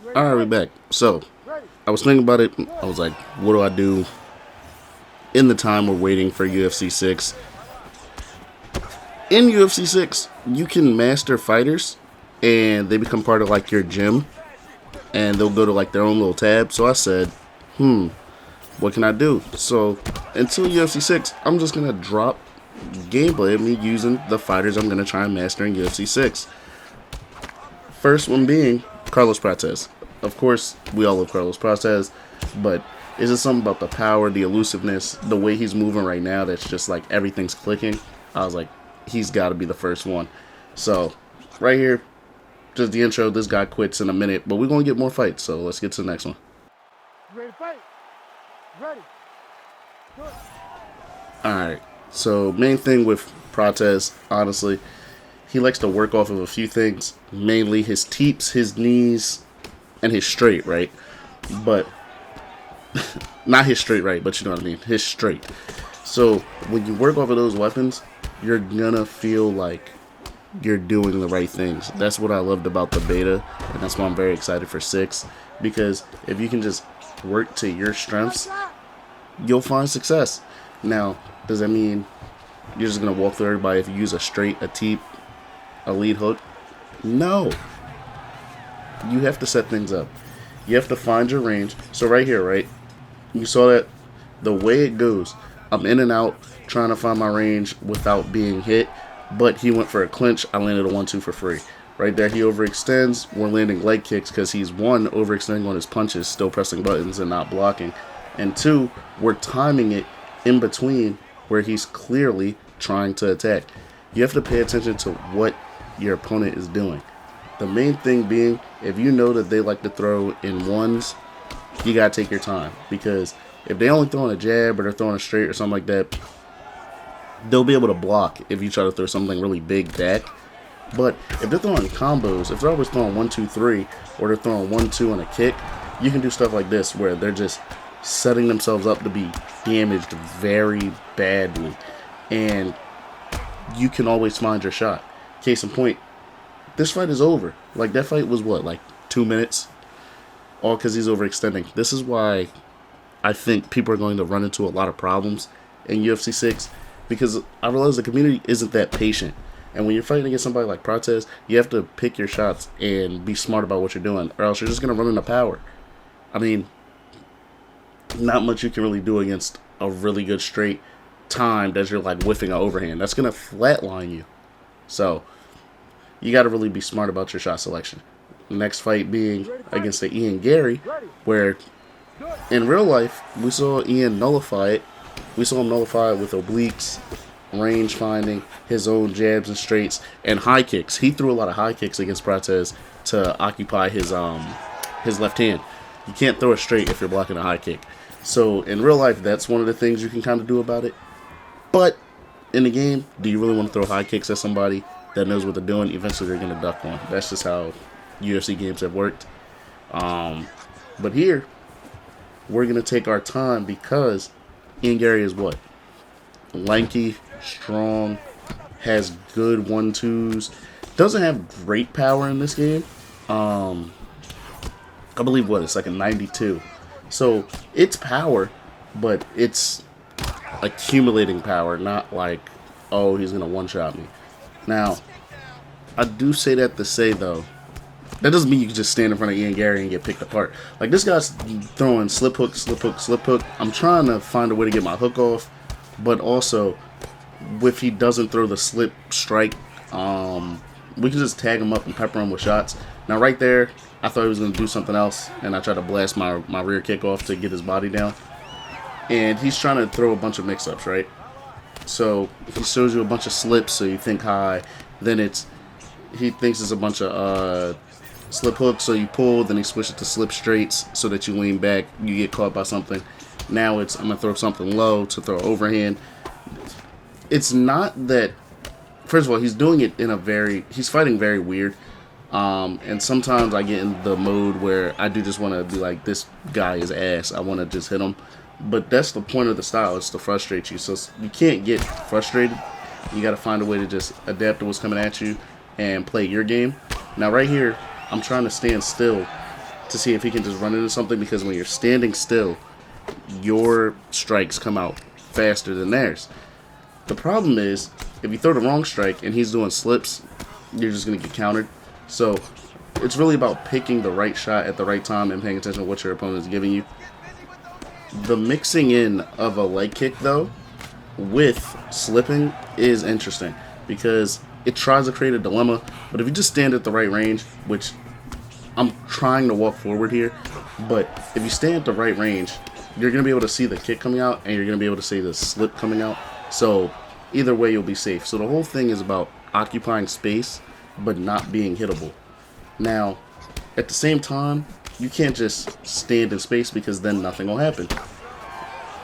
Alright, we back. So, I was thinking about it. I was like, what do I do in the time we're waiting for UFC 6? In UFC 6, you can master fighters, and they become part of like your gym, and they'll go to like their own little tab. So I said, what can I do? So, until UFC 6, I'm just going to drop gameplay of me using the fighters I'm going to try and master in UFC 6. First one being Carlos Prates. Of course, we all love Carlos Prates, but is it something about the power, the elusiveness, the way he's moving right now that's just like everything's clicking? I was like, he's got to be the first one. So, right here, just the intro. This guy quits in a minute, but we're going to get more fights, so let's get to the next one. Ready to fight? Ready. Good. Alright, so main thing with Prates, honestly, he likes to work off of a few things, mainly his teeps, his knees, and his straight, right? But, not his straight right, but you know what I mean, his straight. So, when you work off of those weapons, you're gonna feel like you're doing the right things. That's what I loved about the beta, and that's why I'm very excited for 6, because if you can just work to your strengths, you'll find success. Now, does that mean you're just gonna walk through everybody if you use a straight, a teep, a lead hook? No. You have to set things up. You have to find your range. So right here, right? You saw that the way it goes, I'm in and out trying to find my range without being hit, but he went for a clinch. I landed a 1-2 for free. Right there, he overextends. We're landing leg kicks because he's, one, overextending on his punches, still pressing buttons and not blocking, and two, we're timing it in between where he's clearly trying to attack. You have to pay attention to what your opponent is doing. The main thing being, if you know that they like to throw in ones, you gotta take your time, because if they only throwing a jab or they're throwing a straight or something like that, they'll be able to block if you try to throw something really big back. But if they're throwing combos, if they're always throwing 1-2-3, or they're throwing 1-2 and a kick, you can do stuff like this where they're just setting themselves up to be damaged very badly, and you can always find your shot. Case in point, this fight is over. Like, that fight was what, like 2 minutes? All because he's overextending. This is why I think people are going to run into a lot of problems in UFC 6, because I realize the community isn't that patient. And when you're fighting against somebody like Prates, you have to pick your shots and be smart about what you're doing, or else you're just going to run into power. I mean, not much you can really do against a really good straight timed as you're like whiffing an overhand. That's going to flatline you. So, you got to really be smart about your shot selection. Next fight being against the Ian Gary, where in real life, we saw Ian nullify it. We saw him nullify it with obliques, range finding, his own jabs and straights, and high kicks. He threw a lot of high kicks against Prates to occupy his left hand. You can't throw a straight if you're blocking a high kick. So in real life, that's one of the things you can kind of do about it. But in the game, do you really want to throw high kicks at somebody that knows what they're doing? Eventually, they're going to duck one. That's just how UFC games have worked. But here, we're going to take our time, because Ian Gary is what? Lanky, strong, has good 1-2s. Doesn't have great power in this game. I believe it's like a 92. So it's power, but it's accumulating power, not like, oh, he's gonna one-shot me. Now, I do say that to say, though, that doesn't mean you can just stand in front of Ian Gary and get picked apart. Like, this guy's throwing slip hook, slip hook, slip hook. I'm trying to find a way to get my hook off, but also, if he doesn't throw the slip strike, we can just tag him up and pepper him with shots. Now, right there, I thought he was going to do something else, and I tried to blast my rear kick off to get his body down. And he's trying to throw a bunch of mix-ups, right? So, he shows you a bunch of slips, so you think high. Then he thinks it's a bunch of slip hooks, so you pull. Then he switches to slip straights so that you lean back. You get caught by something. Now it's, I'm going to throw something low to throw overhand. It's not that, first of all, he's doing it in he's fighting very weird. And sometimes I get in the mode where I do just want to be like, this guy is ass. I want to just hit him. But that's the point of the style, is to frustrate you. So you can't get frustrated. You got to find a way to just adapt to what's coming at you and play your game. Now right here, I'm trying to stand still to see if he can just run into something, because when you're standing still, your strikes come out faster than theirs. The problem is, if you throw the wrong strike and he's doing slips, you're just going to get countered. So it's really about picking the right shot at the right time and paying attention to what your opponent is giving you. The mixing in of a leg kick, though, with slipping is interesting, because it tries to create a dilemma. But if you just stand at the right range, which I'm trying to walk forward here, but if you stand at the right range, you're going to be able to see the kick coming out, and you're going to be able to see the slip coming out. So either way, you'll be safe. So the whole thing is about occupying space, but not being hittable. Now, at the same time, you can't just stand in space, because then nothing will happen.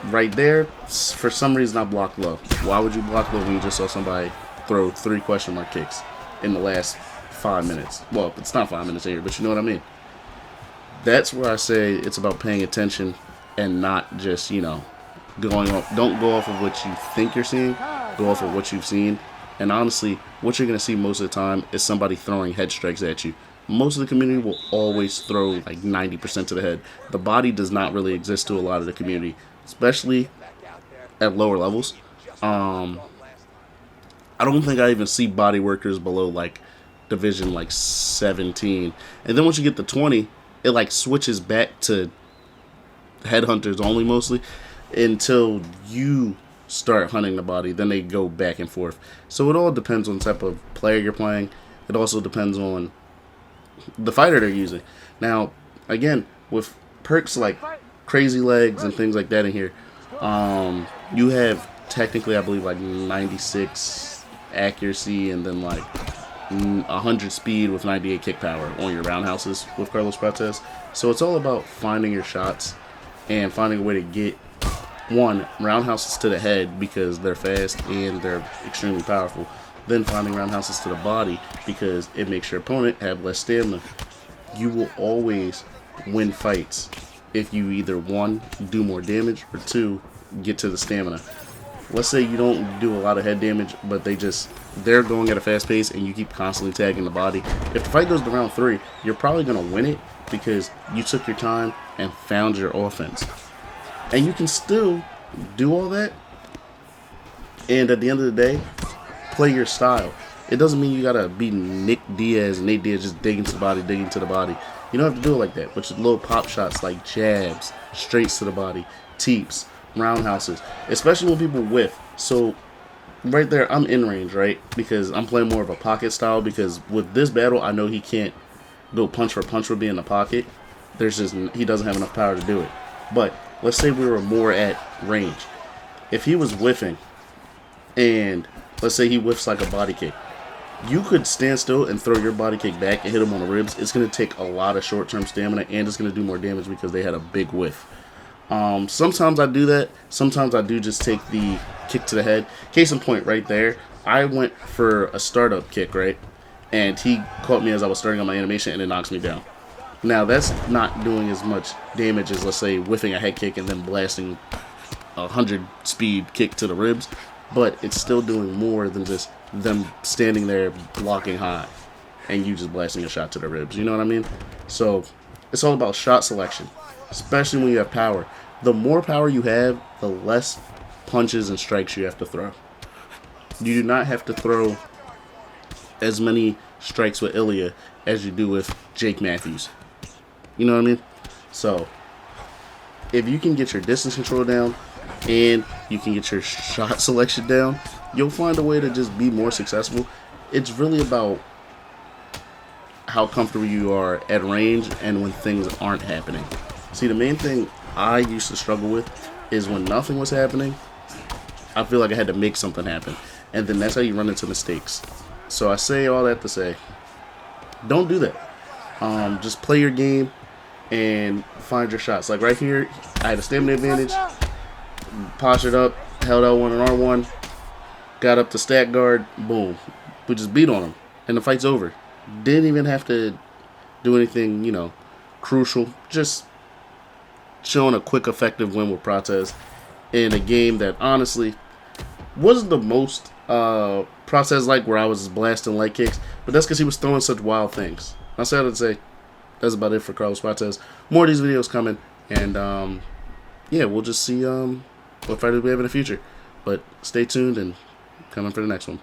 Right there, for some reason, I blocked low. Why would you block low when you just saw somebody throw 3 question mark kicks in the last 5 minutes? Well, it's not 5 minutes here, but you know what I mean. That's where I say it's about paying attention and not just, going off. Don't go off of what you think you're seeing. Go off of what you've seen. And honestly, what you're going to see most of the time is somebody throwing head strikes at you. Most of the community will always throw like 90% to the head. The body does not really exist to a lot of the community, especially at lower levels. I don't think I even see body workers below like division like 17. And then once you get to 20, it like switches back to headhunters only mostly until you start hunting the body. Then they go back and forth. So it all depends on the type of player you're playing. It also depends on the fighter they're using. Now, again, with perks like crazy legs and things like that in here, you have technically, I believe, like 96 accuracy and then like 100 speed with 98 kick power on your roundhouses with Carlos Prates. So it's all about finding your shots and finding a way to get, one, roundhouses to the head because they're fast and they're extremely powerful. Then finding roundhouses to the body because it makes your opponent have less stamina. You will always win fights if you either, one, do more damage, or two, get to the stamina. Let's say you don't do a lot of head damage, but they're going at a fast pace and you keep constantly tagging the body. If the fight goes to round 3, you're probably going to win it because you took your time and found your offense. And you can still do all that, and at the end of the day, play your style. It doesn't mean you gotta be Nate Diaz just digging to the body. You don't have to do it like that, but just little pop shots like jabs, straights to the body, teeps, roundhouses, especially when people whiff. So right there, I'm in range, right? Because I'm playing more of a pocket style, because with this battle, I know he can't go punch for punch with me in the pocket. He doesn't have enough power to do it. But let's say we were more at range. If he was whiffing, and let's say he whiffs like a body kick, you could stand still and throw your body kick back and hit him on the ribs. It's going to take a lot of short-term stamina, and it's going to do more damage because they had a big whiff. Sometimes I do that. Sometimes I do just take the kick to the head. Case in point right there, I went for a startup kick, right? And he caught me as I was starting on my animation, and it knocks me down. Now, that's not doing as much damage as, let's say, whiffing a head kick and then blasting a 100 speed kick to the ribs. But it's still doing more than just them standing there blocking high and you just blasting a shot to the ribs. You know what I mean? So it's all about shot selection, especially when you have power. The more power you have, the less punches and strikes you have to throw. You do not have to throw as many strikes with Ilya as you do with Jake Matthews. You know what I mean? So if you can get your distance control down and you can get your shot selection down, you'll find a way to just be more successful. It's really about how comfortable you are at range and when things aren't happening. See, the main thing I used to struggle with is when nothing was happening, I feel like I had to make something happen. And then that's how you run into mistakes. So I say all that to say, don't do that. Just play your game and find your shots. Like right here, I had a stamina advantage, postured up, held L1 and R1, got up to stack guard, boom. We just beat on him, and the fight's over. Didn't even have to do anything, crucial. Just showing a quick, effective win with Prates in a game that honestly wasn't the most Prates like, where I was blasting leg kicks, but that's because he was throwing such wild things. I said I'd say that's about it for Carlos Prates. More of these videos coming, and yeah, we'll just see what fighters we have in the future. But stay tuned and coming for the next one.